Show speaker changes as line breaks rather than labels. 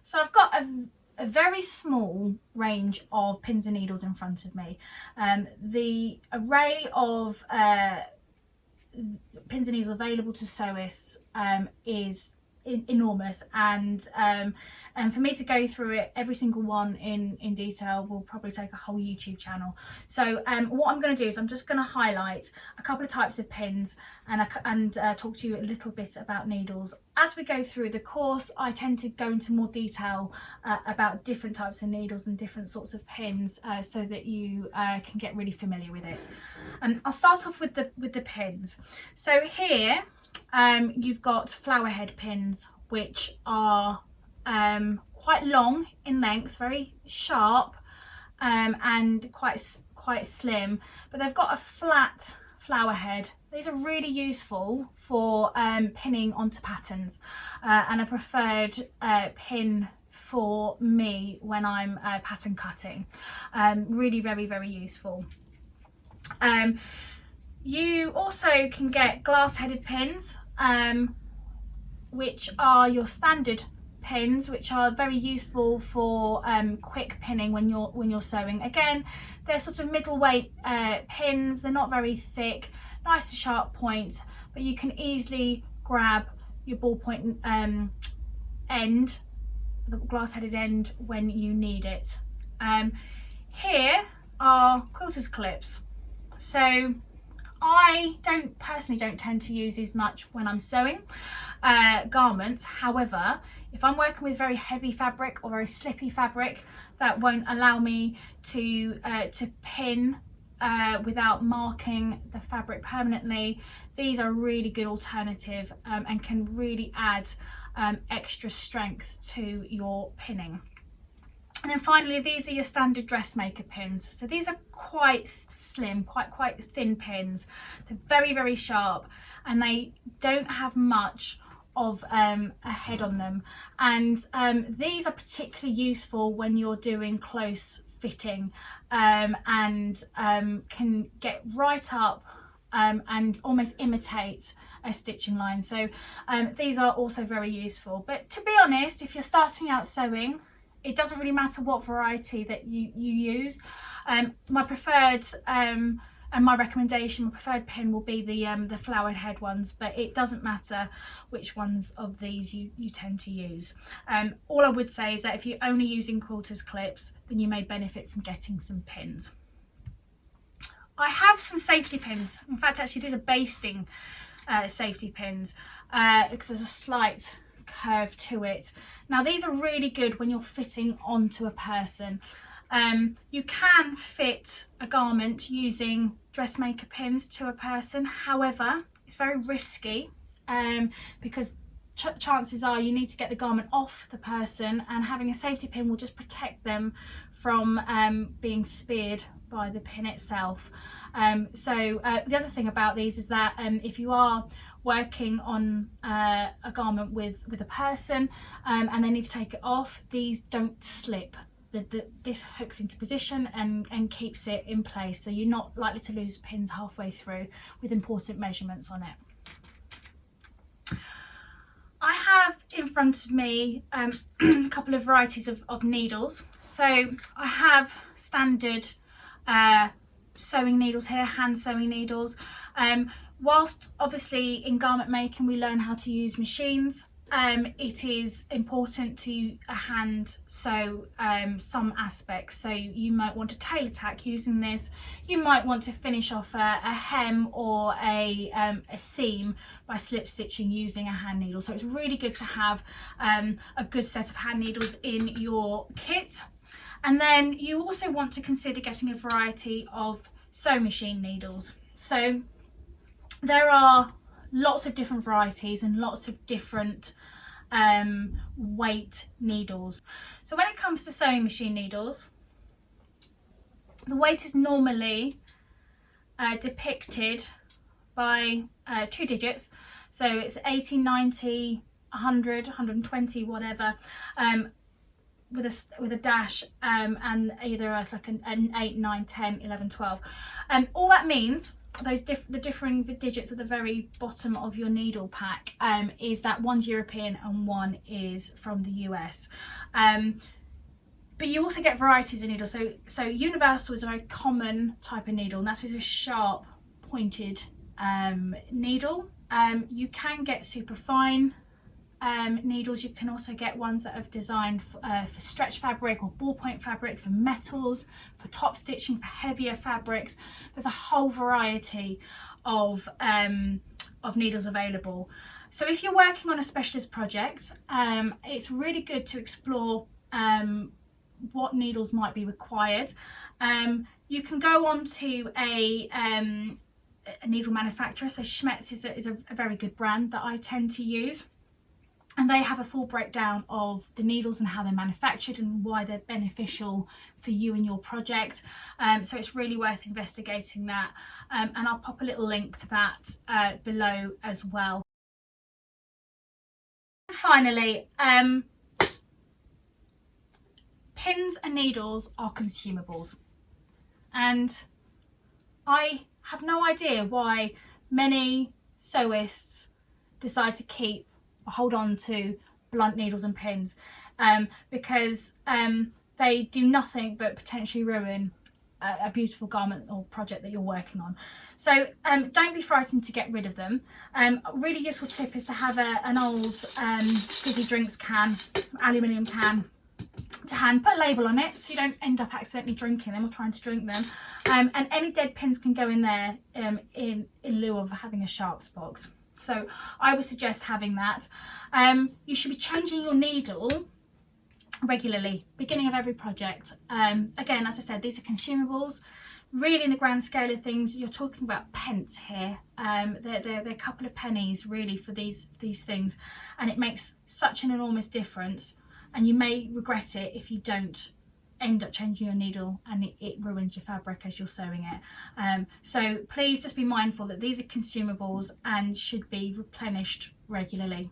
So I've got a very small range of pins and needles in front of me. The array of pins and needles available to sewists is enormous, and for me to go through it every single one in detail will probably take a whole YouTube channel. So what I'm going to do is I'm just going to highlight a couple of types of pins and talk to you a little bit about needles. As we go through the course, I tend to go into more detail about different types of needles and different sorts of pins, so that you can get really familiar with it. I'll start off with the pins. So here you've got flower head pins, which are quite long in length, very sharp, and quite slim, but they've got a flat flower head. These are really useful for pinning onto patterns, and a preferred pin for me when I'm pattern cutting. Really very useful. You also can get glass headed pins, which are your standard pins, which are very useful for quick pinning when you're sewing. Again, they're sort of middleweight pins. They're not very thick, nice and sharp point, but you can easily grab your ballpoint end, the glass headed end, when you need it. Here are quilter's clips. So I personally don't tend to use these much when I'm sewing garments. However, if I'm working with very heavy fabric or very slippy fabric that won't allow me to pin without marking the fabric permanently, these are a really good alternative, and can really add extra strength to your pinning. And then finally, these are your standard dressmaker pins. So these are quite slim, quite thin pins. They're very sharp, and they don't have much of a head on them. And these are particularly useful when you're doing close fitting, and can get right up and almost imitate a stitching line. So these are also very useful. But to be honest, if you're starting out sewing, it doesn't really matter what variety that you use. My preferred and my recommendation, my preferred pin will be the flowered head ones, but it doesn't matter which ones of these you tend to use. All I would say is that if you're only using quilter's clips, then you may benefit from getting some pins. I have some safety pins. In fact, actually, these are basting safety pins, because there's a slight curve to it. Now, these are really good when you're fitting onto a person. You can fit a garment using dressmaker pins to a person. However, it's very risky, because chances are you need to get the garment off the person, and having a safety pin will just protect them from being speared by the pin itself. So the other thing about these is that if you are working on a garment with a person, and they need to take it off, these don't slip. This hooks into position and keeps it in place, so you're not likely to lose pins halfway through with important measurements on it. I have in front of me a couple of varieties of needles. So I have standard sewing needles here, hand sewing needles. Whilst obviously in garment making we learn how to use machines, it is important to hand sew some aspects. So you might want to tailor tack using this. You might want to finish off a hem or a seam by slip stitching using a hand needle. So it's really good to have a good set of hand needles in your kit. And then you also want to consider getting a variety of sewing machine needles. So there are lots of different varieties and lots of different weight needles. So when it comes to sewing machine needles, the weight is normally depicted by 2 digits. So it's 80, 90, 100, 120, whatever, with a dash, and either like an 8, 9, 10, 11, 12. All that means the differing digits at the very bottom of your needle pack is that one's European and one is from the US. But you also get varieties of needles. So universal is a very common type of needle, and that is a sharp pointed needle. You can get super fine needles. You can also get ones that are designed for stretch fabric or ballpoint fabric, for metals, for top stitching, for heavier fabrics. There's a whole variety of needles available. So if you're working on a specialist project, it's really good to explore what needles might be required. You can go on to a needle manufacturer. So Schmetz is a very good brand that I tend to use, and they have a full breakdown of the needles and how they're manufactured and why they're beneficial for you and your project. So it's really worth investigating that, and I'll pop a little link to that below as well. And finally, pins and needles are consumables, and I have no idea why many sewists decide to keep or hold on to blunt needles and pins, because they do nothing but potentially ruin a beautiful garment or project that you're working on. So don't be frightened to get rid of them. A really useful tip is to have an old fizzy drinks can, aluminium can, to hand. Put a label on it so you don't end up accidentally drinking them or trying to drink them, and any dead pins can go in there in lieu of having a sharps box. So I would suggest having that. You should be changing your needle regularly, beginning of every project. Again, as I said, these are consumables. Really, in the grand scale of things, you're talking about pence here. They're a couple of pennies really for these things, and it makes such an enormous difference. And you may regret it if you don't end up changing your needle and it ruins your fabric as you're sewing it. So please just be mindful that these are consumables and should be replenished regularly.